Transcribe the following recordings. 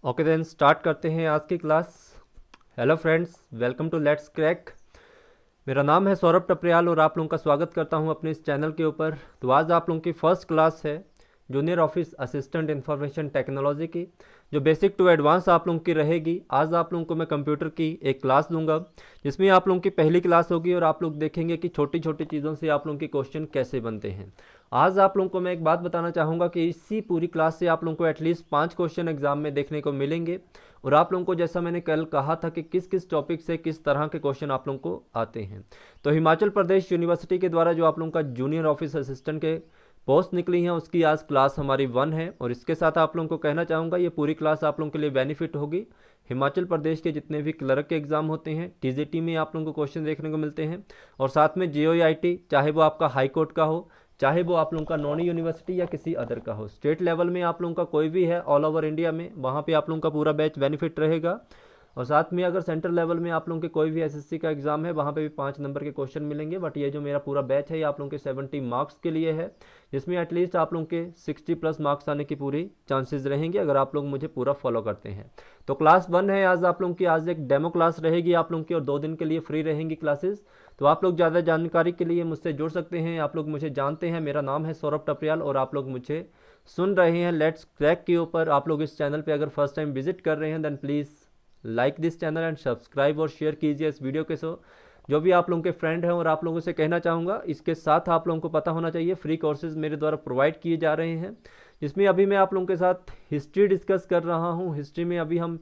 Okay then start करते हैं आज की class. Hello friends, welcome to let's crack. मेरा नाम है सौरभ टपरियाल और आप लोगों का स्वागत करता हूं अपने इस चैनल के ऊपर। तो आज आप लोगों की फर्स्ट क्लास है junior office assistant information technology की, जो बेसिक टू एडवांस आप लोगों की रहेगी। आज आप लोगों को मैं कंप्यूटर की एक क्लास दूंगा जिसमें आप लोगों की पहली क्लास होगी और आप लोग देखेंगे कि छोटी छोटी चीज़ों से आप लोगों के क्वेश्चन कैसे बनते हैं। आज आप लोगों को मैं एक बात बताना चाहूँगा कि इसी पूरी क्लास से आप लोगों को एटलीस्ट 5 क्वेश्चन एग्जाम में देखने को मिलेंगे। और आप लोगों को जैसा मैंने कल कहा था कि किस किस टॉपिक से किस तरह के क्वेश्चन आप लोगों को आते हैं। तो हिमाचल प्रदेश यूनिवर्सिटी के द्वारा जो आप लोगों का जूनियर ऑफिस असिस्टेंट के पोस्ट निकली हैं उसकी आज क्लास हमारी 1 है। और इसके साथ आप लोगों को कहना चाहूँगा ये पूरी क्लास आप लोगों के लिए बेनिफिट होगी। हिमाचल प्रदेश के जितने भी क्लर्क के एग्जाम होते हैं टीजीटी में आप लोगों को क्वेश्चन देखने को मिलते हैं। और साथ में जेओआईटी, चाहे वो आपका हाई कोर्ट का हो, चाहे वो आप लोगों का नॉन यूनिवर्सिटी या किसी अदर का हो, स्टेट लेवल में आप लोगों का कोई भी है ऑल ओवर इंडिया में, वहाँ पे आप लोगों का पूरा बैच बेनिफिट रहेगा। और साथ में अगर सेंट्रल लेवल में आप लोगों के कोई भी एसएससी का एग्जाम है वहाँ पे भी 5 नंबर के क्वेश्चन मिलेंगे। बट ये जो मेरा पूरा बैच है ये आप लोगों के 70 मार्क्स के लिए है, जिसमें एटलीस्ट आप लोगों के 60+ मार्क्स आने की पूरी चांसेस रहेंगे अगर आप लोग मुझे पूरा फॉलो करते हैं। तो क्लास 1 है आज आप लोगों की। आज एक डेमो क्लास रहेगी आप लोगों की और 2 दिन के लिए फ्री रहेंगी क्लासेस। तो आप लोग ज़्यादा जानकारी के लिए मुझसे जुड़ सकते हैं। आप लोग मुझे जानते हैं, मेरा नाम है सौरभ टपरियाल और आप लोग मुझे सुन रहे हैं लेट्स क्रैक के ऊपर। आप लोग इस चैनल पे अगर फर्स्ट टाइम विजिट कर रहे हैं then please like this channel and subscribe और शेयर कीजिए इस वीडियो के सो जो भी आप लोगों के फ्रेंड हैं। और आप लोगों से कहना चाहूँगा इसके साथ आप लोगों को पता होना चाहिए फ्री कोर्सेज मेरे द्वारा प्रोवाइड किए जा रहे हैं, जिसमें अभी मैं आप लोगों के साथ हिस्ट्री डिस्कस कर रहा हूँ। हिस्ट्री में अभी हम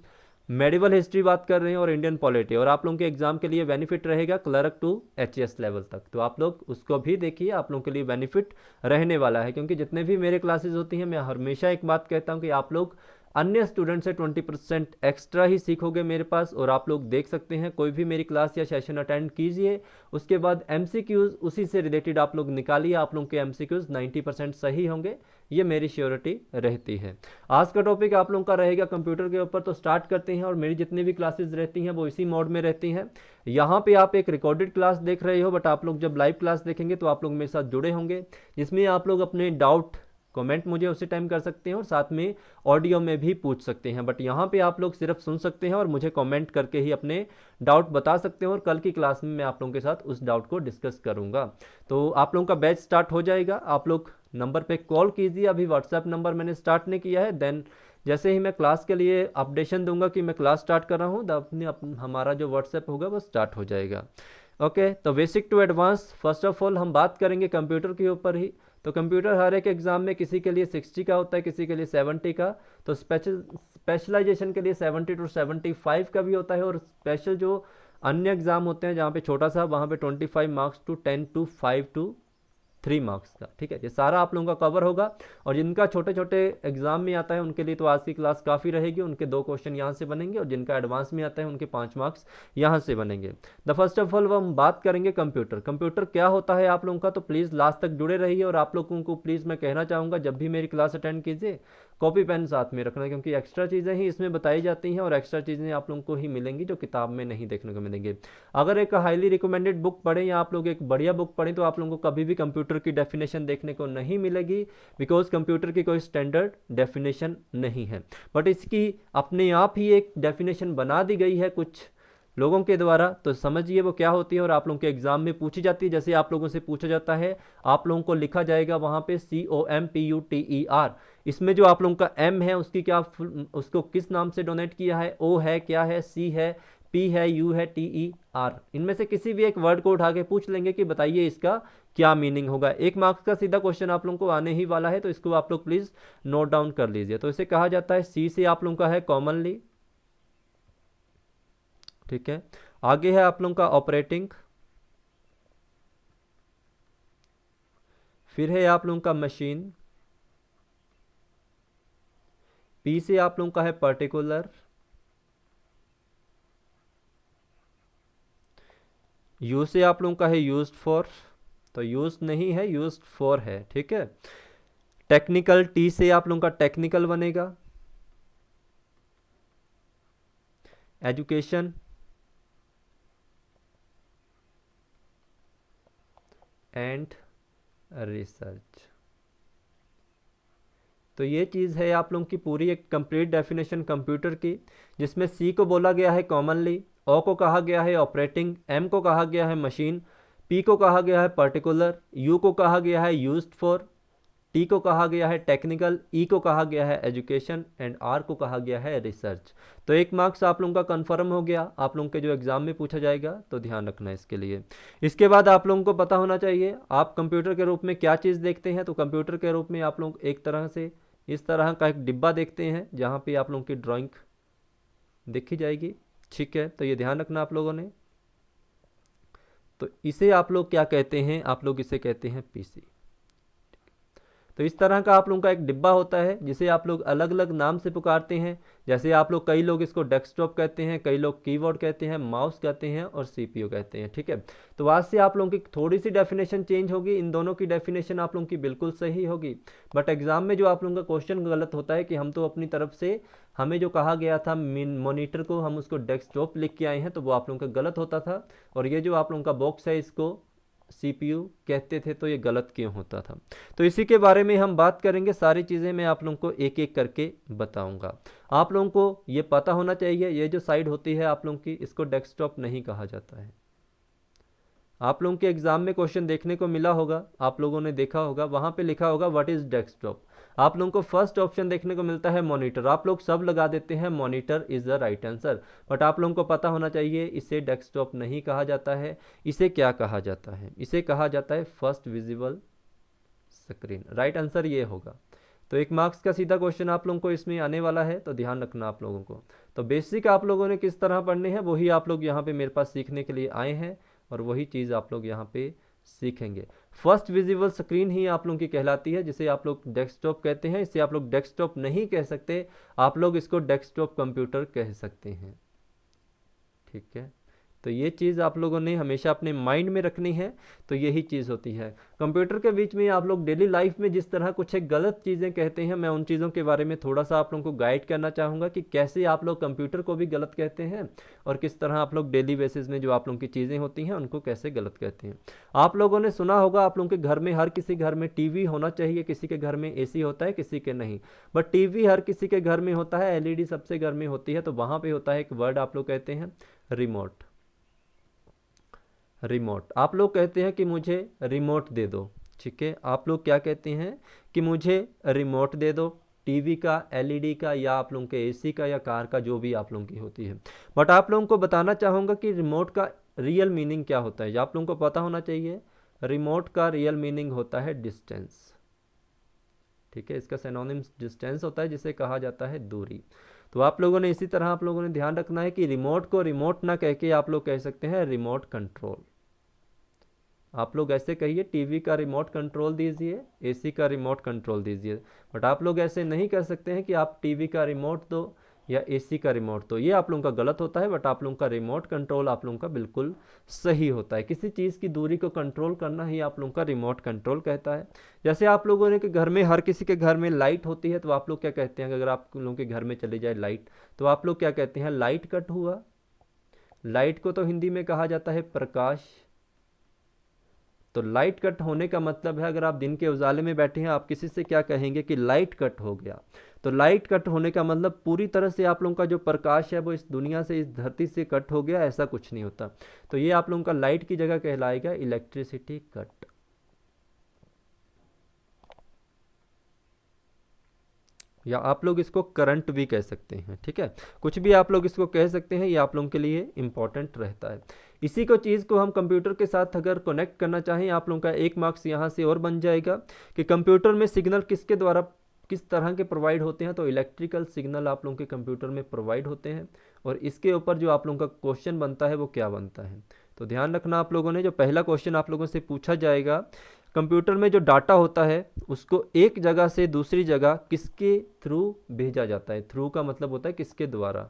मेडिवल हिस्ट्री बात कर रहे हैं और इंडियन पॉलिटी। और आप लोगों के एग्जाम के लिए बेनिफिट रहेगा क्लर्क टू एचएस लेवल तक, तो आप लोग उसको भी देखिए, आप लोगों के लिए बेनिफिट रहने वाला है। क्योंकि जितने भी मेरे क्लासेस होती हैं मैं हमेशा एक बात कहता हूँ कि आप लोग अन्य स्टूडेंट से 20% एक्स्ट्रा ही सीखोगे मेरे पास। और आप लोग देख सकते हैं कोई भी मेरी क्लास या सेशन अटेंड कीजिए, उसके बाद एमसीक्यूज उसी से रिलेटेड आप लोग निकालिए, आप लोगों के एमसीक्यूज 90% सही होंगे, ये मेरी श्योरिटी रहती है। आज का टॉपिक आप लोगों का रहेगा कंप्यूटर के ऊपर, तो स्टार्ट करते हैं। और मेरी जितनी भी क्लासेस रहती हैं वो इसी मोड में रहती हैं। यहाँ पे आप एक रिकॉर्डेड क्लास देख रहे हो, बट आप लोग जब लाइव क्लास देखेंगे तो आप लोग मेरे साथ जुड़े होंगे, जिसमें आप लोग अपने डाउट कमेंट मुझे उसी टाइम कर सकते हैं और साथ में ऑडियो में भी पूछ सकते हैं। बट यहाँ पे आप लोग सिर्फ सुन सकते हैं और मुझे कमेंट करके ही अपने डाउट बता सकते हैं। और कल की क्लास में मैं आप लोगों के साथ उस डाउट को डिस्कस करूंगा। तो आप लोगों का बैच स्टार्ट हो जाएगा। आप लोग नंबर पे कॉल कीजिए, अभी व्हाट्सएप नंबर मैंने स्टार्ट नहीं किया है। देन जैसे ही मैं क्लास के लिए अपडेशन दूंगा कि मैं क्लास स्टार्ट कर रहा हूँ, अपने हमारा जो व्हाट्सएप होगा वो स्टार्ट हो जाएगा। ओके, तो basic to advance first of all हम बात करेंगे कंप्यूटर के ऊपर ही। तो कंप्यूटर हर एक एग्जाम में किसी के लिए 60 का होता है, किसी के लिए 70 का। तो स्पेशलाइजेशन के लिए 70 to 75 का भी होता है। और स्पेशल जो अन्य एग्जाम होते हैं जहाँ पे छोटा सा, वहाँ पे 25 marks to 10 to 5 to 3 marks का, ठीक है। ये सारा आप लोगों का कवर होगा। और जिनका छोटे छोटे एग्जाम में आता है उनके लिए तो आज की क्लास काफ़ी रहेगी, उनके 2 क्वेश्चन यहाँ से बनेंगे। और जिनका एडवांस में आता है उनके 5 मार्क्स यहाँ से बनेंगे। द फर्स्ट ऑफ ऑल वो हम बात करेंगे कंप्यूटर। कंप्यूटर क्या होता है आप लोगों का, तो प्लीज़ लास्ट तक जुड़े रहिए। और आप लोगों को प्लीज़ मैं कहना चाहूँगा जब भी मेरी क्लास अटेंड कीजिए कॉपी पेन साथ में रखना, क्योंकि एक्स्ट्रा चीज़ें ही इसमें बताई जाती हैं और एक्स्ट्रा चीज़ें आप लोगों को ही मिलेंगी जो किताब में नहीं देखने को मिलेंगे। अगर एक हाईली रिकमेंडेड बुक पढ़ें या आप लोग एक बढ़िया बुक पढ़ें तो आप लोगों को कभी भी कंप्यूटर की डेफिनेशन देखने को नहीं मिलेगी, बिकॉज कंप्यूटर की कोई स्टैंडर्ड डेफिनेशन नहीं है। बट इसकी अपने आप ही एक डेफिनेशन बना दी गई है कुछ लोगों के द्वारा, तो समझिए वो क्या होती है और आप लोगों के एग्जाम में पूछी जाती है। जैसे आप लोगों से पूछा जाता है, आप लोगों को लिखा जाएगा वहाँ पे COMPUTER। इसमें जो आप लोगों का M है उसकी क्या, उसको किस नाम से डोनेट किया है, O है, क्या है, C है, P है, U है, TER। इनमें से किसी भी एक वर्ड को उठा के पूछ लेंगे कि बताइए इसका क्या मीनिंग होगा। 1 मार्क्स का सीधा क्वेश्चन आप लोगों को आने ही वाला है, तो इसको आप लोग प्लीज नोट डाउन कर लीजिए। तो इसे कहा जाता है, C से आप लोगों का है कॉमनली, ठीक है। आगे है आप लोगों का ऑपरेटिंग, फिर है आप लोगों का मशीन, P से आप लोगों का है पर्टिकुलर, U से आप लोगों का है यूज्ड फॉर, तो यूज नहीं है यूज्ड फॉर है, ठीक है। टेक्निकल, T से आप लोगों का टेक्निकल बनेगा। एजुकेशन एंड रिसर्च, तो ये चीज़ है आप लोगों की पूरी एक कंप्लीट डेफिनेशन कंप्यूटर की, जिसमें सी को बोला गया है कॉमनली, ओ को कहा गया है ऑपरेटिंग, एम को कहा गया है मशीन, पी को कहा गया है पर्टिकुलर, यू को कहा गया है यूज्ड फॉर, टी को कहा गया है टेक्निकल, ई को कहा गया है एजुकेशन एंड आर को कहा गया है रिसर्च। तो 1 मार्क्स आप लोगों का कंफर्म हो गया, आप लोगों के जो एग्जाम में पूछा जाएगा, तो ध्यान रखना इसके लिए। इसके बाद आप लोगों को पता होना चाहिए आप कंप्यूटर के रूप में क्या चीज़ देखते हैं। तो कंप्यूटर के रूप में आप लोग एक तरह से इस तरह का एक डिब्बा देखते हैं, जहाँ पे आप लोगों की ड्राइंग देखी जाएगी, ठीक है। तो ये ध्यान रखना आप लोगों ने। तो इसे आप लोग क्या कहते हैं, आप लोग इसे कहते हैं पीसी। तो इस तरह का आप लोगों का एक डिब्बा होता है, जिसे आप लोग अलग अलग नाम से पुकारते हैं। जैसे आप लोग, कई लोग इसको डेस्कटॉप कहते हैं, कई लोग कीबोर्ड कहते हैं, माउस कहते हैं और सीपीयू कहते हैं, ठीक है। तो आज से आप लोगों की थोड़ी सी डेफिनेशन चेंज होगी, इन दोनों की डेफिनेशन आप लोगों की बिल्कुल सही होगी। बट एग्जाम में जो आप लोगों का क्वेश्चन गलत होता है कि हम तो अपनी तरफ से, हमें जो कहा गया था मॉनिटर को, हम उसको डेस्कटॉप लिख के आए हैं, तो वो आप लोगों का गलत होता था। और ये जो आप लोगों का बॉक्स है, इसको सीपीयू कहते थे, तो ये गलत क्यों होता था। तो इसी के बारे में हम बात करेंगे, सारी चीज़ें मैं आप लोगों को एक एक करके बताऊंगा। आप लोगों को ये पता होना चाहिए, ये जो साइड होती है आप लोगों की, इसको डेस्कटॉप नहीं कहा जाता है। आप लोगों के एग्जाम में क्वेश्चन देखने को मिला होगा, आप लोगों ने देखा होगा, वहाँ पे लिखा होगा व्हाट इज़ डेस्कटॉप। आप लोगों को फर्स्ट ऑप्शन देखने को मिलता है मॉनिटर, आप लोग सब लगा देते हैं monitor is the right answer. But आप लोगों को पता होना चाहिए, इसे डेस्कटॉप नहीं कहा जाता है। इसे क्या कहा जाता है, इसे कहा जाता है first visible screen. Right answer ये होगा। तो 1 मार्क्स का सीधा क्वेश्चन आप लोगों को इसमें आने वाला है, तो ध्यान रखना आप लोगों को। तो बेसिक आप लोगों ने किस तरह पढ़ने हैं, वही आप लोग यहाँ पे मेरे पास सीखने के लिए आए हैं, और वही चीज़ आप लोग यहाँ पे सीखेंगे। फर्स्ट विजिबल स्क्रीन ही आप लोगों की कहलाती है, जिसे आप लोग डेस्कटॉप कहते हैं। इसे आप लोग डेस्कटॉप नहीं कह सकते, आप लोग इसको डेस्कटॉप कंप्यूटर कह सकते हैं, ठीक है। तो ये चीज़ आप लोगों ने हमेशा अपने माइंड में रखनी है। तो यही चीज़ होती है कंप्यूटर के बीच में। आप लोग डेली लाइफ में जिस तरह कुछ एक गलत चीज़ें कहते हैं, मैं उन चीज़ों के बारे में थोड़ा सा आप लोगों को गाइड करना चाहूँगा कि कैसे आप लोग कंप्यूटर को भी गलत कहते हैं, और किस तरह आप लोग डेली बेसिस में जो आप लोगों की चीज़ें होती हैं उनको कैसे गलत कहते हैं। आप लोगों ने सुना होगा, आप लोगों के घर में, हर किसी घर में टीवी होना चाहिए, किसी के घर में एसी होता है, किसी के नहीं। बट टीवी हर किसी के घर में होता है, एलईडी सबसे घर में होती है। तो वहाँ पे होता है एक वर्ड, आप लोग कहते हैं रिमोट। रिमोट, आप लोग कहते हैं कि मुझे रिमोट दे दो, ठीक है। आप लोग क्या कहते हैं कि मुझे रिमोट दे दो, टीवी का, एलईडी का, या आप लोगों के एसी का, या कार का, जो भी आप लोगों की होती है। बट आप लोगों को बताना चाहूँगा कि रिमोट का रियल मीनिंग क्या होता है, आप लोगों को पता होना चाहिए। रिमोट का रियल मीनिंग होता है डिस्टेंस, ठीक है। इसका सिनोनिम्स डिस्टेंस होता है, जिसे कहा जाता है दूरी। तो आप लोगों ने इसी तरह आप लोगों ने ध्यान रखना है कि रिमोट को रिमोट ना कह के आप लोग कह सकते हैं रिमोट कंट्रोल। आप लोग ऐसे कहिए, टीवी का रिमोट कंट्रोल दीजिए, एसी का रिमोट कंट्रोल दीजिए। बट आप लोग ऐसे नहीं कर सकते हैं कि आप टीवी का रिमोट दो या एसी का रिमोट दो, ये आप लोगों का गलत होता है। बट आप लोगों का रिमोट कंट्रोल आप लोगों का बिल्कुल सही होता है। किसी चीज़ की दूरी को कंट्रोल करना ही आप लोगों का रिमोट कंट्रोल कहता है। जैसे आप लोगों ने कि घर में, हर किसी के घर में लाइट होती है, तो आप लोग क्या कहते हैं, अगर आप लोगों के घर में चली जाए लाइट, तो आप लोग क्या कहते हैं, लाइट कट हुआ। लाइट को तो हिंदी में कहा जाता है प्रकाश। तो लाइट कट होने का मतलब है, अगर आप दिन के उजाले में बैठे हैं, आप किसी से क्या कहेंगे कि लाइट कट हो गया। तो लाइट कट होने का मतलब पूरी तरह से आप लोगों का जो प्रकाश है वो इस दुनिया से, इस धरती से कट हो गया, ऐसा कुछ नहीं होता। तो ये आप लोगों का लाइट की जगह कहलाएगा इलेक्ट्रिसिटी कट। या आप लोग इसको करंट भी कह सकते हैं, ठीक है। कुछ भी आप लोग इसको कह सकते हैं, ये आप लोगों के लिए इंपॉर्टेंट रहता है। इसी को चीज़ को हम कंप्यूटर के साथ अगर कनेक्ट करना चाहें, आप लोगों का 1 मार्क्स यहाँ से और बन जाएगा कि कंप्यूटर में सिग्नल किसके द्वारा, किस तरह के प्रोवाइड होते हैं। तो इलेक्ट्रिकल सिग्नल आप लोगों के कंप्यूटर में प्रोवाइड होते हैं, और इसके ऊपर जो आप लोगों का क्वेश्चन बनता है वो क्या बनता है। तो ध्यान रखना आप लोगों ने, जो पहला क्वेश्चन आप लोगों से पूछा जाएगा, कंप्यूटर में जो डाटा होता है उसको एक जगह से दूसरी जगह किसके थ्रू भेजा जाता है। थ्रू का मतलब होता है किसके द्वारा।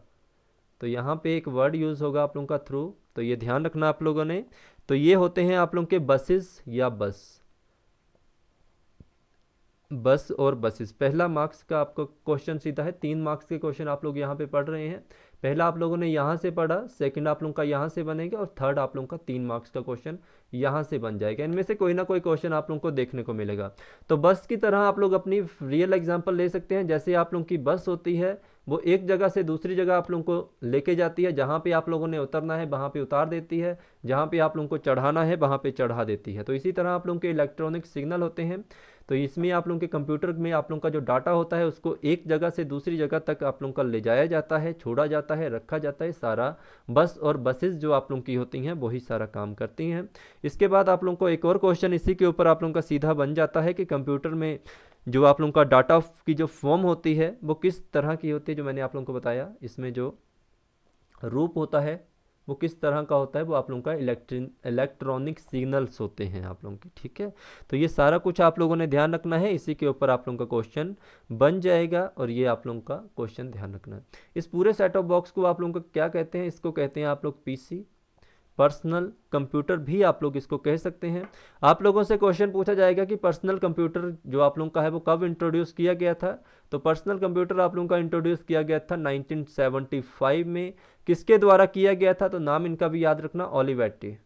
तो यहाँ पे एक वर्ड यूज़ होगा आप लोगों का थ्रू, तो ये ध्यान रखना आप लोगों ने। तो ये होते हैं आप लोगों के बसेस या बस, बस और बसेस। पहला मार्क्स का आपको क्वेश्चन सीधा है, 3 मार्क्स के क्वेश्चन आप लोग यहाँ पे पढ़ रहे हैं। पहला आप लोगों ने यहाँ से पढ़ा, सेकंड आप लोगों का यहाँ से बनेगा, और थर्ड आप लोगों का 3 मार्क्स का क्वेश्चन यहाँ से बन जाएगा। इनमें से कोई ना कोई क्वेश्चन आप लोगों को देखने को मिलेगा। तो बस की तरह आप लोग अपनी रियल एग्जांपल ले सकते हैं। जैसे आप लोगों की बस होती है, वो एक जगह से दूसरी जगह आप लोगों को लेके जाती है, जहाँ पे आप लोगों ने उतरना है वहाँ पे उतार देती है, जहाँ पे आप लोगों को चढ़ाना है वहाँ पे चढ़ा देती है। तो इसी तरह आप लोगों के इलेक्ट्रॉनिक सिग्नल होते हैं। तो इसमें आप लोगों के कंप्यूटर में आप लोगों का जो डाटा होता है उसको एक जगह से दूसरी जगह तक आप लोगों का ले जाया जाता है, छोड़ा जाता है, रखा जाता है। सारा बस और बसेस जो आप लोगों की होती हैं वही सारा काम करती हैं। इसके बाद आप लोगों को एक और क्वेश्चन इसी के ऊपर आप लोगों का सीधा बन जाता है कि कंप्यूटर में जो आप लोगों का डाटा की जो फॉर्म होती है वो किस तरह की होती है। जो मैंने आप लोगों को बताया, इसमें जो रूप होता है वो किस तरह का होता है, वो आप लोगों का इलेक्ट्रॉनिक सिग्नल्स होते हैं आप लोगों की। ठीक है, तो ये सारा कुछ आप लोगों ने ध्यान रखना है, इसी के ऊपर आप लोगों का क्वेश्चन बन जाएगा, और ये आप लोगों का क्वेश्चन ध्यान रखना है। इस पूरे सेट ऑफ बॉक्स को आप लोगों को क्या कहते हैं? इसको कहते हैं आप लोग पीसी, पर्सनल कंप्यूटर भी आप लोग इसको कह सकते हैं। आप लोगों से क्वेश्चन पूछा जाएगा कि पर्सनल कंप्यूटर जो आप लोगों का है वो कब इंट्रोड्यूस किया गया था। तो पर्सनल कंप्यूटर आप लोगों का इंट्रोड्यूस किया गया था 1975 में। किसके द्वारा किया गया था? तो नाम इनका भी याद रखना, ओलिवेटी,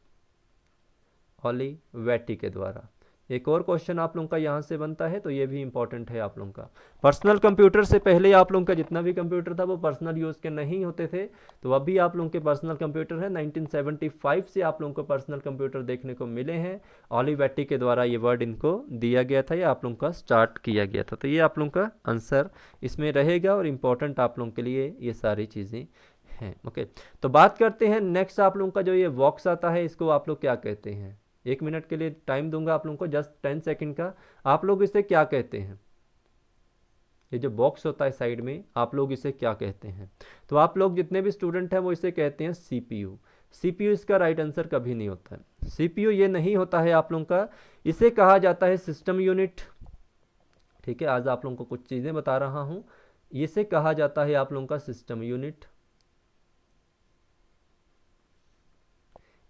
ओलिवेटी के द्वारा। एक और क्वेश्चन आप लोगों का यहाँ से बनता है, तो ये भी इंपॉर्टेंट है आप लोगों का। पर्सनल कंप्यूटर से पहले आप लोगों का जितना भी कंप्यूटर था वो पर्सनल यूज़ के नहीं होते थे, तो अभी आप लोगों के पर्सनल कंप्यूटर है। 1975 से आप लोगों को पर्सनल कंप्यूटर देखने को मिले हैं। ओलिवेटी के द्वारा ये वर्ड इनको दिया गया था या आप लोगों का स्टार्ट किया गया था। तो ये आप लोगों का आंसर इसमें रहेगा, और इम्पोर्टेंट आप लोगों के लिए ये सारी चीज़ें हैं। ओके, तो बात करते हैं नेक्स्ट। आप लोगों का जो ये बॉक्स आता है इसको आप लोग क्या कहते हैं? 1 मिनट के लिए टाइम दूंगा आप लोगों को, जस्ट 10 सेकंड का। आप लोग इसे क्या कहते हैं? ये जो बॉक्स होता है साइड में, आप लोग इसे क्या कहते हैं? तो आप लोग जितने भी स्टूडेंट हैं वो इसे कहते हैं सीपीयू। सीपीयू इसका राइट आंसर कभी नहीं होता है। सीपीयू ये नहीं होता है आप लोगों का, इसे कहा जाता है सिस्टम यूनिट। ठीक है, आज आप लोगों को कुछ चीज़ें बता रहा हूँ। इसे कहा जाता है आप लोगों का सिस्टम यूनिट।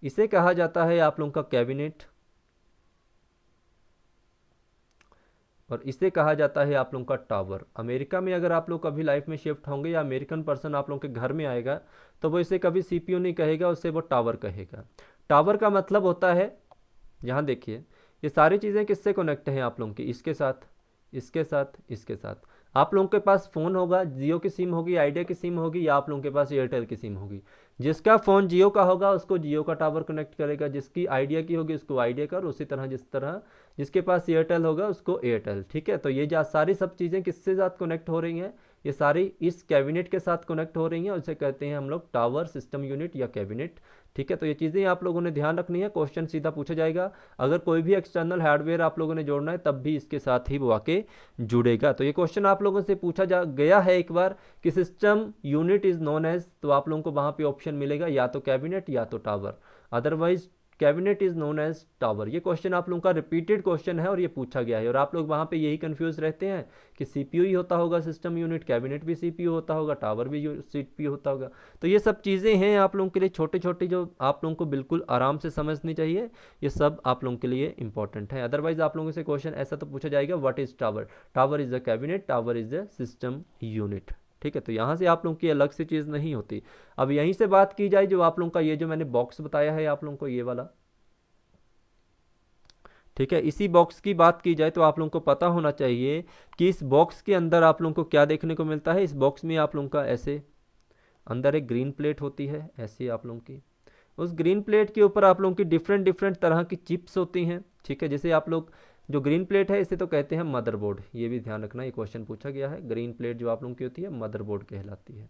इसे कहा जाता है आप लोगों का कैबिनेट, और इसे कहा जाता है आप लोगों का टावर। अमेरिका में अगर आप लोग कभी लाइफ में शिफ्ट होंगे या अमेरिकन पर्सन आप लोगों के घर में आएगा, तो वो इसे कभी सीपीयू नहीं कहेगा, उसे वो टावर कहेगा। टावर का मतलब होता है, यहाँ देखिए, ये सारी चीज़ें किससे कनेक्ट हैं आप लोगों की? इसके साथ, इसके साथ, इसके साथ। आप लोगों के पास फ़ोन होगा, जियो की सिम होगी, आइडिया की सिम होगी, या आप लोगों के पास एयरटेल की सिम होगी। जिसका फ़ोन जियो का होगा उसको जियो का टावर कनेक्ट करेगा, जिसकी आइडिया की होगी उसको आइडिया का, और उसी तरह जिस तरह जिसके पास एयरटेल होगा उसको एयरटेल। ठीक है, तो ये जो सारी सब चीज़ें किससे साथ कनेक्ट हो रही हैं? ये सारी इस कैबिनेट के साथ कनेक्ट हो रही हैं, और इसे कहते हैं हम लोग टावर, सिस्टम यूनिट या कैबिनेट। ठीक है, तो ये चीज़ें आप लोगों ने ध्यान रखनी है, क्वेश्चन सीधा पूछा जाएगा। अगर कोई भी एक्सटर्नल हार्डवेयर आप लोगों ने जोड़ना है तब भी इसके साथ ही वो आके जुड़ेगा। तो ये क्वेश्चन आप लोगों से पूछा जा गया है एक बार कि system unit is known as, तो आप लोगों को वहाँ पे ऑप्शन मिलेगा या तो कैबिनेट या तो tower, otherwise cabinet is known as tower. ये क्वेश्चन आप लोगों का रिपीटेड क्वेश्चन है और ये पूछा गया है, और आप लोग वहाँ पे यही कंफ्यूज रहते हैं कि सीपीयू ही होता होगा सिस्टम यूनिट, कैबिनेट भी सीपीयू होता होगा, टावर भी सीपीयू होता होगा। तो ये सब चीज़ें हैं आप लोगों के लिए छोटे छोटे, जो आप लोगों को बिल्कुल आराम से समझनी चाहिए। ये सब आप लोगों के लिए इंपॉर्टेंट है। अदरवाइज आप लोगों से क्वेश्चन ऐसा तो पूछा जाएगा, what is tower? Tower is the cabinet, tower is the system unit. ठीक है, तो यहाँ से आप लोगों की अलग से चीज़ नहीं होती। अब यहीं से बात की जाए, जो आप लोगों का ये जो मैंने बॉक्स बताया है आप लोगों को, ये वाला, ठीक है, इसी बॉक्स की बात की जाए तो आप लोगों को पता होना चाहिए कि इस बॉक्स के अंदर आप लोगों को क्या देखने को मिलता है। इस बॉक्स में आप लोगों का ऐसे अंदर एक ग्रीन प्लेट होती है, ऐसी आप लोगों की। उस ग्रीन प्लेट के ऊपर आप लोगों की डिफरेंट डिफरेंट तरह की चिप्स होती हैं। ठीक है, जैसे आप लोग, जो ग्रीन प्लेट है इसे तो कहते हैं मदरबोर्ड। ये भी ध्यान रखना, ये क्वेश्चन पूछा गया है। ग्रीन प्लेट जो आप लोगों की होती है मदरबोर्ड कहलाती है।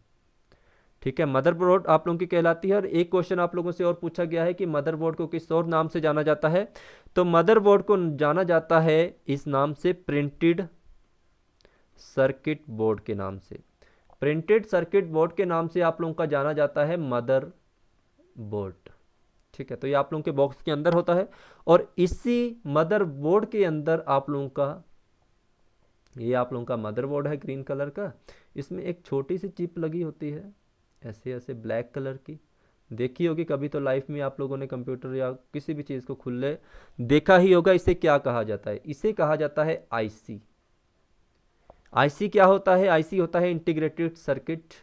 ठीक है, मदरबोर्ड आप लोगों की कहलाती है। और एक क्वेश्चन आप लोगों से और पूछा गया है कि मदरबोर्ड को किस और नाम से जाना जाता है? तो मदरबोर्ड को जाना जाता है इस नाम से, प्रिंटेड सर्किट बोर्ड के नाम से। प्रिंटेड सर्किट बोर्ड के नाम से आप लोगों का जाना जाता है मदर बोर्ड। ठीक है, तो ये आप लोगों के बॉक्स के अंदर होता है, और इसी मदर बोर्ड के अंदर आप लोगों का, ये आप लोगों का मदर बोर्ड है ग्रीन कलर का। इसमें एक छोटी सी चिप लगी होती है, ऐसे ऐसे ब्लैक कलर की। देखी होगी कभी तो लाइफ में आप लोगों ने कंप्यूटर या किसी भी चीज़ को खुले देखा ही होगा। इसे क्या कहा जाता है? इसे कहा जाता है आईसी। आईसी क्या होता है? आईसी होता है इंटीग्रेटेड सर्किट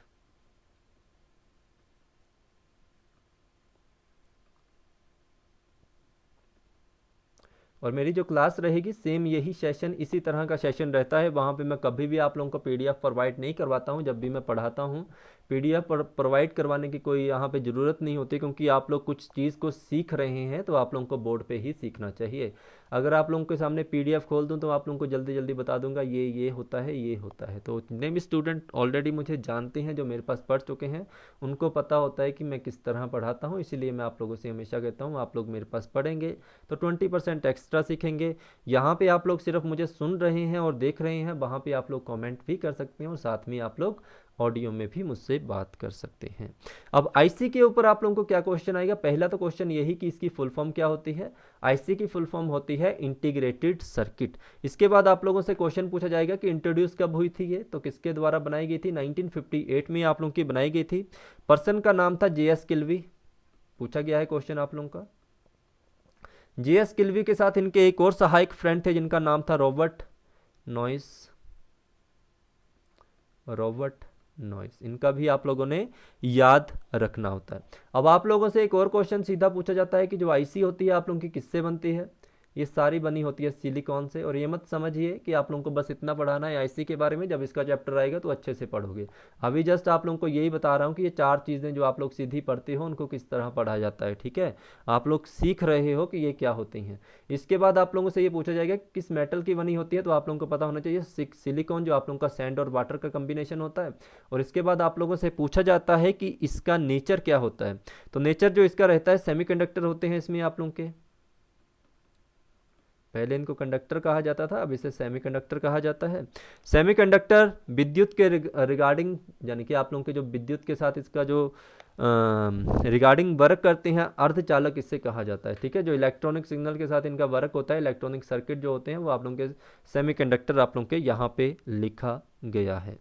और मेरी जो क्लास रहेगी सेम यही सेशन, इसी तरह का सेशन रहता है। वहाँ पे मैं कभी भी आप लोगों को पीडीएफ प्रोवाइड नहीं करवाता हूँ। जब भी मैं पढ़ाता हूँ पीडीएफ प्रोवाइड करवाने की कोई यहाँ पे ज़रूरत नहीं होती, क्योंकि आप लोग कुछ चीज़ को सीख रहे हैं तो आप लोगों को बोर्ड पे ही सीखना चाहिए। अगर आप लोगों के सामने पीडीएफ खोल दूँ तो आप लोगों को जल्दी जल्दी बता दूंगा ये होता है, ये होता है। तो जितने भी स्टूडेंट ऑलरेडी मुझे जानते हैं, जो मेरे पास पढ़ चुके हैं, उनको पता होता है कि मैं किस तरह पढ़ाता हूँ। इसीलिए मैं आप लोगों से हमेशा कहता हूँ आप लोग मेरे पास पढ़ेंगे तो 20% एक्स्ट्रा सीखेंगे। यहाँ पे आप लोग सिर्फ मुझे सुन रहे हैं और देख रहे हैं, वहाँ पे आप लोग कमेंट भी कर सकते हैं और साथ में आप लोग ऑडियो में भी मुझसे बात कर सकते हैं। अब आईसी के ऊपर आप लोगों को क्या क्वेश्चन आएगा? पहला तो क्वेश्चन यही कि इसकी फुल फॉर्म क्या होती है। आईसी की फुल फॉर्म होती है इंटीग्रेटेड सर्किट। इसके बाद आप लोगों से क्वेश्चन पूछा जाएगा कि इंट्रोड्यूस कब हुई थी ये, तो किसके द्वारा बनाई गई थी? 1958 में आप लोगों की बनाई गई थी। पर्सन का नाम था जेएस किल्वी, पूछा गया है क्वेश्चन आप लोगों का। जेएस किल्वी के साथ इनके एक और सहायक फ्रेंड थे जिनका नाम था रॉबर्ट नॉइस। इनका भी आप लोगों ने याद रखना होता है। अब आप लोगों से एक और क्वेश्चन सीधा पूछा जाता है कि जो आईसी होती है आप लोगों की किससे बनती है? ये सारी बनी होती है सिलिकॉन से। और ये मत समझिए कि आप लोगों को बस इतना पढ़ाना है आईसी के बारे में, जब इसका चैप्टर आएगा तो अच्छे से पढ़ोगे। अभी जस्ट आप लोगों को यही बता रहा हूँ कि ये 4 चीज़ें जो आप लोग सीधी पढ़ते हो उनको किस तरह पढ़ा जाता है, ठीक है। आप लोग सीख रहे हो कि ये क्या होती हैं। इसके बाद आप लोगों से ये पूछा जाएगा कि किस मेटल की बनी होती है, तो आप लोगों को पता होना चाहिए सिलिकॉन, जो आप लोगों का सैंड और वाटर का कम्बिनेशन होता है। और इसके बाद आप लोगों से पूछा जाता है कि इसका नेचर क्या होता है। तो नेचर जो इसका रहता है, सेमीकंडक्टर होते हैं इसमें आप लोगों के। पहले इनको कंडक्टर कहा जाता था, अब इसे सेमीकंडक्टर कहा जाता है। सेमीकंडक्टर विद्युत के रिगार्डिंग, यानी कि आप लोगों के जो विद्युत के साथ इसका जो रिगार्डिंग वर्क करते हैं, अर्धचालक इससे कहा जाता है, ठीक है। जो इलेक्ट्रॉनिक सिग्नल के साथ इनका वर्क होता है, इलेक्ट्रॉनिक सर्किट जो होते हैं, वो आप लोगों के सेमीकंडक्टर आप लोगों के यहाँ पे लिखा गया है।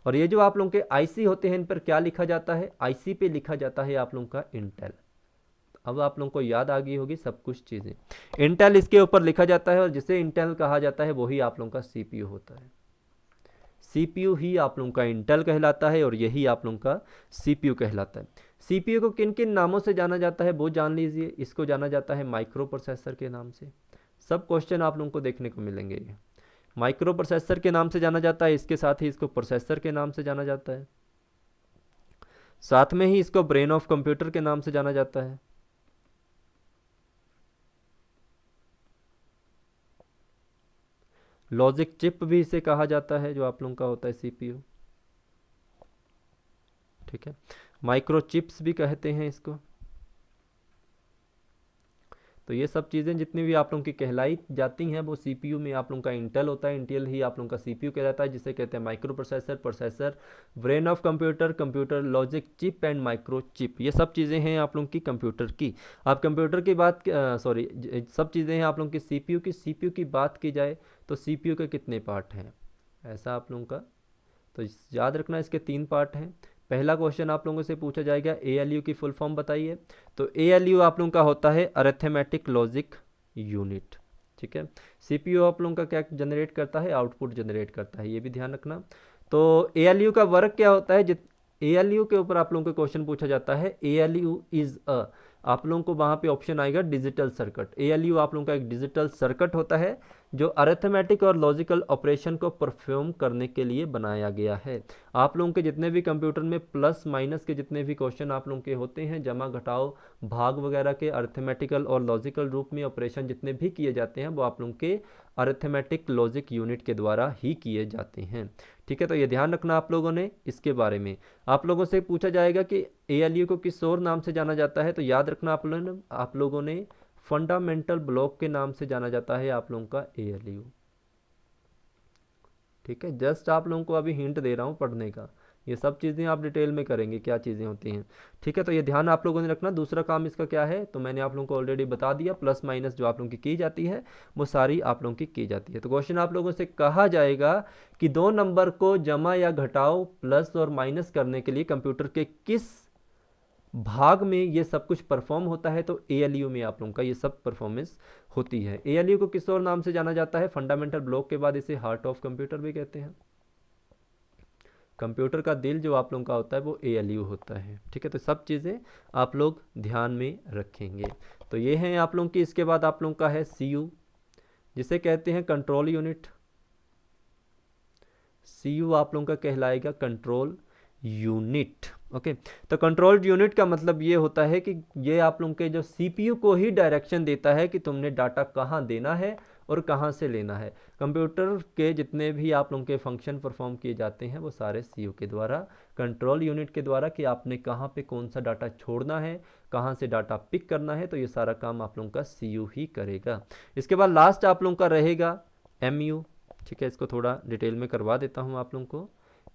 और ये जो आप लोगों के आईसी होते हैं, इन पर क्या लिखा जाता है? आईसी पे लिखा जाता है आप लोगों का इंटेल। अब आप लोगों को याद आ गई होगी सब कुछ चीज़ें। इंटेल इसके ऊपर लिखा जाता है, और जिसे इंटेल कहा जाता है वही आप लोगों का सीपीयू होता है। सीपीयू ही आप लोगों का इंटेल कहलाता है और यही आप लोगों का सीपीयू कहलाता है। सीपीयू को किन किन नामों से जाना जाता है वो जान लीजिए। इसको जाना जाता है माइक्रो प्रोसेसर के नाम से। सब क्वेश्चन आप लोगों को देखने को मिलेंगे। ये माइक्रो प्रोसेसर के नाम से जाना जाता है, इसके साथ ही इसको प्रोसेसर के नाम से जाना जाता है, साथ में ही इसको ब्रेन ऑफ कंप्यूटर के नाम से जाना जाता है। लॉजिक चिप भी इसे कहा जाता है, जो आप लोगों का होता है सीपीयू, ठीक है। माइक्रो चिप्स भी कहते हैं इसको। तो ये सब चीज़ें जितनी भी आप लोगों की कहलाई जाती हैं वो सीपीयू में आप लोगों का इंटेल होता है। इंटेल ही आप लोगों का सीपीयू कहलाता है, जिसे कहते हैं micro processor, processor, brain of computer, computer, logic chip and micro chip. ये सब चीज़ें हैं आप लोगों की कंप्यूटर की। आप कंप्यूटर की बात, सॉरी, सब चीज़ें हैं आप लोगों की सीपीयू की। सीपीयू की बात की जाए तो सीपीयू के कितने पार्ट हैं, ऐसा आप लोगों का, तो याद रखना इसके 3 पार्ट हैं। पहला क्वेश्चन आप लोगों से पूछा जाएगा एएलयू की फुल फॉर्म बताइए। तो एएलयू आप लोगों का होता है अरिथमेटिक लॉजिक यूनिट, ठीक है। सीपीयू आप लोगों का क्या जनरेट करता है? आउटपुट जनरेट करता है, ये भी ध्यान रखना। तो एएलयू का वर्क क्या होता है? एएलयू के ऊपर आप लोगों को क्वेश्चन पूछा जाता है। एएलयू इज अ, आप लोगों को वहाँ पे ऑप्शन आएगा डिजिटल सर्किट। एएलयू आप लोगों का एक डिजिटल सर्किट होता है जो अरिथमेटिक और लॉजिकल ऑपरेशन को परफॉर्म करने के लिए बनाया गया है। आप लोगों के जितने भी कंप्यूटर में प्लस माइनस के जितने भी क्वेश्चन आप लोगों के होते हैं, जमा घटाओ भाग वगैरह के अरिथमेटिकल और लॉजिकल रूप में ऑपरेशन जितने भी किए जाते हैं, वो आप लोगों के अरिथमेटिक लॉजिक यूनिट के द्वारा ही किए जाते हैं, ठीक है। तो ये ध्यान रखना आप लोगों ने। इसके बारे में आप लोगों से पूछा जाएगा कि एएलयू को किस और नाम से जाना जाता है, तो याद रखना आप लोगों ने फंडामेंटल ब्लॉक के नाम से जाना जाता है आप लोगों का एएलयू, ठीक है। जस्ट आप लोगों को अभी हिंट दे रहा हूँ पढ़ने का, ये सब चीज़ें आप डिटेल में करेंगे क्या चीज़ें होती हैं, ठीक है। तो ये ध्यान आप लोगों ने रखना। दूसरा काम इसका क्या है, तो मैंने आप लोगों को ऑलरेडी बता दिया। प्लस माइनस जो आप लोगों की जाती है वो सारी आप लोगों की जाती है। तो क्वेश्चन आप लोगों से कहा जाएगा कि 2 नंबर को जमा या घटाओ, प्लस और माइनस करने के लिए कंप्यूटर के किस भाग में ये सब कुछ परफॉर्म होता है? तो एएलयू में आप लोगों का ये सब परफॉर्मेंस होती है। एएलयू को किस और नाम से जाना जाता है? फंडामेंटल ब्लॉक के बाद इसे हार्ट ऑफ कंप्यूटर भी कहते हैं। कंप्यूटर का दिल जो आप लोगों का होता है वो एएलयू होता है, ठीक है। तो सब चीज़ें आप लोग ध्यान में रखेंगे। तो ये हैं आप लोगों की। इसके बाद आप लोगों का है सीयू। जिसे कहते हैं कंट्रोल यूनिट। CU आप लोगों का कहलाएगा कंट्रोल यूनिट। ओके, तो कंट्रोल यूनिट का मतलब ये होता है कि ये आप लोगों के जो CPU को ही डायरेक्शन देता है कि तुमने डाटा कहाँ देना है और कहाँ से लेना है। कंप्यूटर के जितने भी आप लोगों के फंक्शन परफॉर्म किए जाते हैं वो सारे CU के द्वारा, कंट्रोल यूनिट के द्वारा, कि आपने कहाँ पे कौन सा डाटा छोड़ना है, कहाँ से डाटा पिक करना है, तो ये सारा काम आप लोगों का CU ही करेगा। इसके बाद लास्ट आप लोगों का रहेगा MU। ठीक है, इसको थोड़ा डिटेल में करवा देता हूँ आप लोगों को।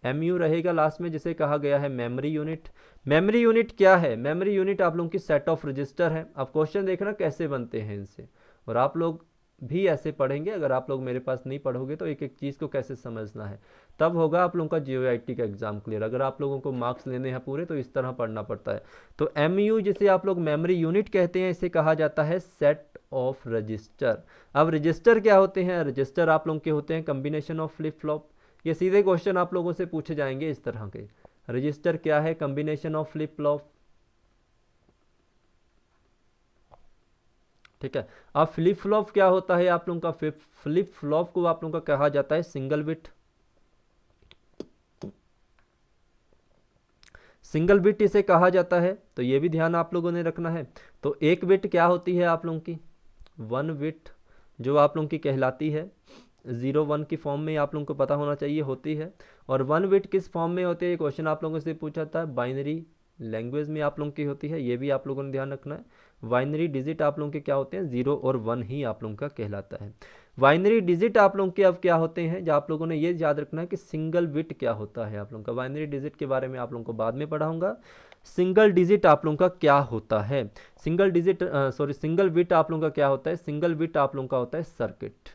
MU रहेगा लास्ट में, जिसे कहा गया है मेमोरी यूनिट। मेमोरी यूनिट क्या है? मेमोरी यूनिट आप लोगों की सेट ऑफ रजिस्टर है। अब क्वेश्चन देखना कैसे बनते हैं इनसे, और आप लोग भी ऐसे पढ़ेंगे। अगर आप लोग मेरे पास नहीं पढ़ोगे तो एक एक चीज़ को कैसे समझना है, तब होगा आप लोगों का JOIT का एग्जाम क्लियर। अगर आप लोगों को मार्क्स लेने हैं पूरे तो इस तरह पढ़ना पड़ता है। तो MU जिसे आप लोग मेमोरी यूनिट कहते हैं, इसे कहा जाता है सेट ऑफ रजिस्टर। अब रजिस्टर क्या होते हैं? रजिस्टर आप लोगों के होते हैं कम्बिनेशन ऑफ फ्लिप फ्लॉप। ये सीधे क्वेश्चन आप लोगों से पूछे जाएंगे इस तरह के। रजिस्टर क्या है? Combination of flip flop. ठीक है, अब फ्लिप फ्लॉप क्या होता है आप लोगों का? फ्लिप फ्लॉप को आप लोगों का कहा जाता है सिंगल बिट। सिंगल बिट इसे कहा जाता है, तो ये भी ध्यान आप लोगों ने रखना है। तो एक बिट क्या होती है आप लोगों की? 1 बिट जो आप लोगों की कहलाती है 0 1 की फॉर्म में, आप लोगों को पता होना चाहिए होती है। और 1 बिट किस फॉर्म में होती है? क्वेश्चन आप लोगों से पूछा था, बाइनरी लैंग्वेज में आप लोगों की होती है। ये भी आप लोगों ने ध्यान रखना है। बाइनरी डिजिट आप लोगों के क्या होते हैं? 0 और 1 ही आप लोगों का कहलाता है। बाइनरी डिजिट आप लोगों के अब क्या होते हैं, जो आप लोगों ने ये याद रखना है कि सिंगल बिट क्या होता है आप लोगों का। बाइनरी डिजिट के बारे में आप लोगों को बाद में पढ़ाऊंगा। सिंगल डिजिट आप लोगों का क्या होता है? सिंगल डिजिट सिंगल बिट आप लोगों का क्या होता है? सिंगल बिट आप लोगों का होता है सर्किट।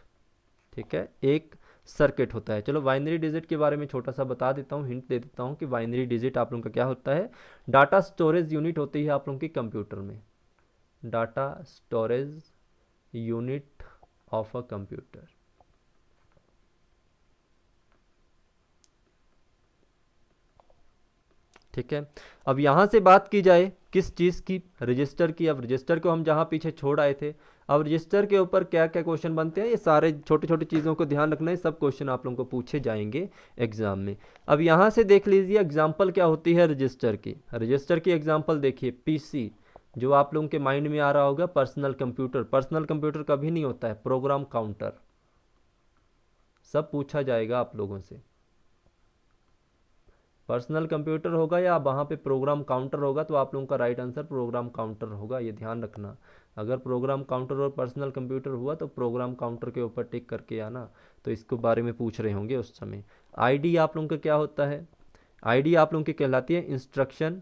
ठीक है, एक सर्किट होता है। चलो बाइनरी डिजिट के बारे में छोटा सा बता देता हूँ, हिंट दे देता हूँ कि बाइनरी डिजिट आप लोगों का क्या होता है। डाटा स्टोरेज यूनिट होती है आप लोगों की कंप्यूटर में। Data storage unit of a computer. ठीक है, अब यहाँ से बात की जाए किस चीज़ की? रजिस्टर की। अब रजिस्टर को हम जहाँ पीछे छोड़ आए थे, अब रजिस्टर के ऊपर क्या क्या क्वेश्चन बनते हैं, ये सारे छोटी छोटी चीज़ों को ध्यान रखना है। सब क्वेश्चन आप लोगों को पूछे जाएंगे एग्जाम में। अब यहाँ से देख लीजिए एग्जाम्पल क्या होती है रजिस्टर की। रजिस्टर की एग्जाम्पल देखिए, PC जो आप लोगों के माइंड में आ रहा होगा, पर्सनल कंप्यूटर। पर्सनल कंप्यूटर कभी नहीं होता है, प्रोग्राम काउंटर। सब पूछा जाएगा आप लोगों से। पर्सनल कंप्यूटर होगा या वहाँ पे प्रोग्राम काउंटर होगा, तो आप लोगों का राइट आंसर प्रोग्राम काउंटर होगा, ये ध्यान रखना। अगर प्रोग्राम काउंटर और पर्सनल कंप्यूटर हुआ तो प्रोग्राम काउंटर के ऊपर टिक करके आना, तो इसको बारे में पूछ रहे होंगे उस समय। ID आप लोगों का क्या होता है? ID आप लोगों की कहलाती है instruction,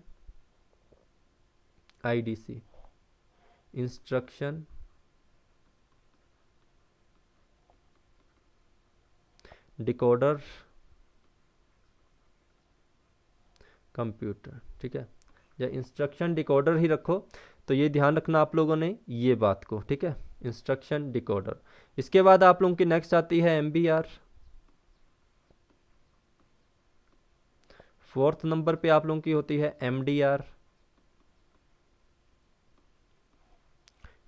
IDC, instruction decoder computer. ठीक है, या इंस्ट्रक्शन डिकोडर ही रखो, तो ये ध्यान रखना आप लोगों ने ये बात को। ठीक है, इंस्ट्रक्शन डिकोडर। इसके बाद आप लोगों की नेक्स्ट आती है MBR। 4th नंबर पे आप लोगों की होती है MDR।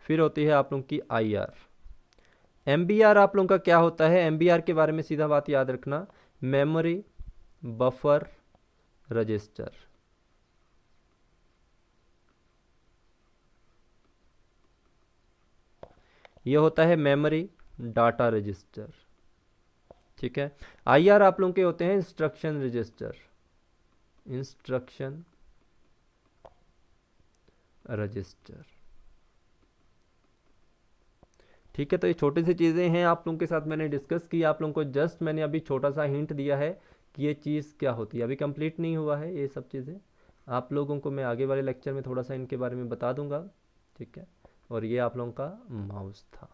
फिर होती है आप लोगों की IR। MBR आप लोगों का क्या होता है? MBR के बारे में सीधा बात याद रखना, मेमोरी बफर रजिस्टर। ये होता है मेमोरी डाटा रजिस्टर। ठीक है, IR आप लोगों के होते हैं इंस्ट्रक्शन रजिस्टर, इंस्ट्रक्शन रजिस्टर। ठीक है, तो ये छोटी सी चीज़ें हैं आप लोगों के साथ मैंने डिस्कस की। आप लोगों को जस्ट मैंने अभी छोटा सा हिंट दिया है कि ये चीज़ क्या होती है। अभी कंप्लीट नहीं हुआ है ये सब चीज़ें, आप लोगों को मैं आगे वाले लेक्चर में थोड़ा सा इनके बारे में बता दूंगा। ठीक है, और ये आप लोगों का माउस था।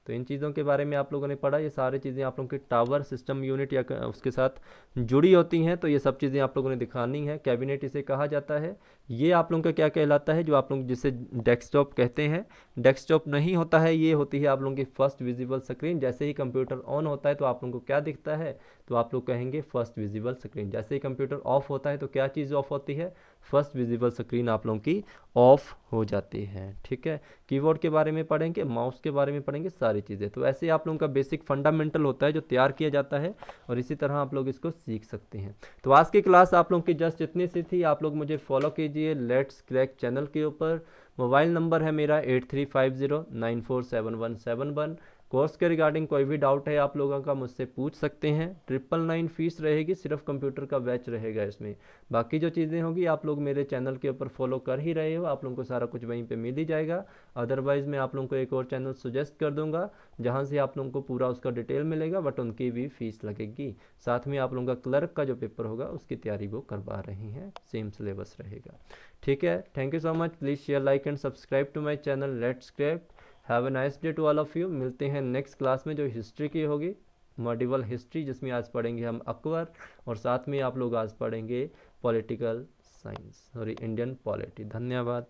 तो इन चीज़ों के बारे में आप लोगों ने पढ़ा। ये सारी चीज़ें आप लोगों के टावर सिस्टम यूनिट या उसके साथ जुड़ी होती हैं, तो ये सब चीज़ें आप लोगों ने दिखानी है। कैबिनेट इसे कहा जाता है। ये आप लोगों का क्या कहलाता है, जो आप लोग जिसे डेस्कटॉप कहते हैं। डेस्कटॉप नहीं होता है, ये होती है आप लोगों की फर्स्ट विजिबल स्क्रीन। जैसे ही कंप्यूटर ऑन होता है तो आप लोगों को क्या दिखता है, तो आप लोग कहेंगे फर्स्ट विजिबल स्क्रीन। जैसे ही कंप्यूटर ऑफ होता है तो क्या चीज़ ऑफ होती है, फर्स्ट विजिबल स्क्रीन आप लोगों की ऑफ हो जाती है। ठीक है, कीबोर्ड के बारे में पढ़ेंगे, माउस के बारे में पढ़ेंगे, सारी चीज़ें। तो ऐसे आप लोगों का बेसिक फंडामेंटल होता है जो तैयार किया जाता है और इसी तरह आप लोग इसको सीख सकते हैं। तो आज की क्लास आप लोगों की जस्ट इतनी सी थी। आप लोग मुझे फॉलो कीजिए लेट्स क्रैक चैनल के ऊपर। मोबाइल नंबर है मेरा 8350947171। कोर्स के रिगार्डिंग कोई भी डाउट है आप लोगों का मुझसे पूछ सकते हैं। 999 फीस रहेगी, सिर्फ कंप्यूटर का बैच रहेगा इसमें। बाकी जो चीज़ें होगी आप लोग मेरे चैनल के ऊपर फॉलो कर ही रहे हो, आप लोगों को सारा कुछ वहीं पे मिल ही जाएगा। अदरवाइज़ मैं आप लोगों को एक और चैनल सजेस्ट कर दूंगा जहाँ से आप लोगों को पूरा उसका डिटेल मिलेगा, बट उनकी भी फीस लगेगी। साथ में आप लोगों का क्लर्क का जो पेपर होगा उसकी तैयारी वो करवा रहे हैं, सेम सिलेबस रहेगा। ठीक है, thank you so much. Please share, like and subscribe to my channel let's crack. Have a nice day to all of you. मिलते हैं नेक्स्ट क्लास में जो हिस्ट्री की होगी, मॉडिवल हिस्ट्री, जिसमें आज पढ़ेंगे हम अकबर और साथ में आप लोग आज पढ़ेंगे political science, sorry Indian polity. धन्यवाद।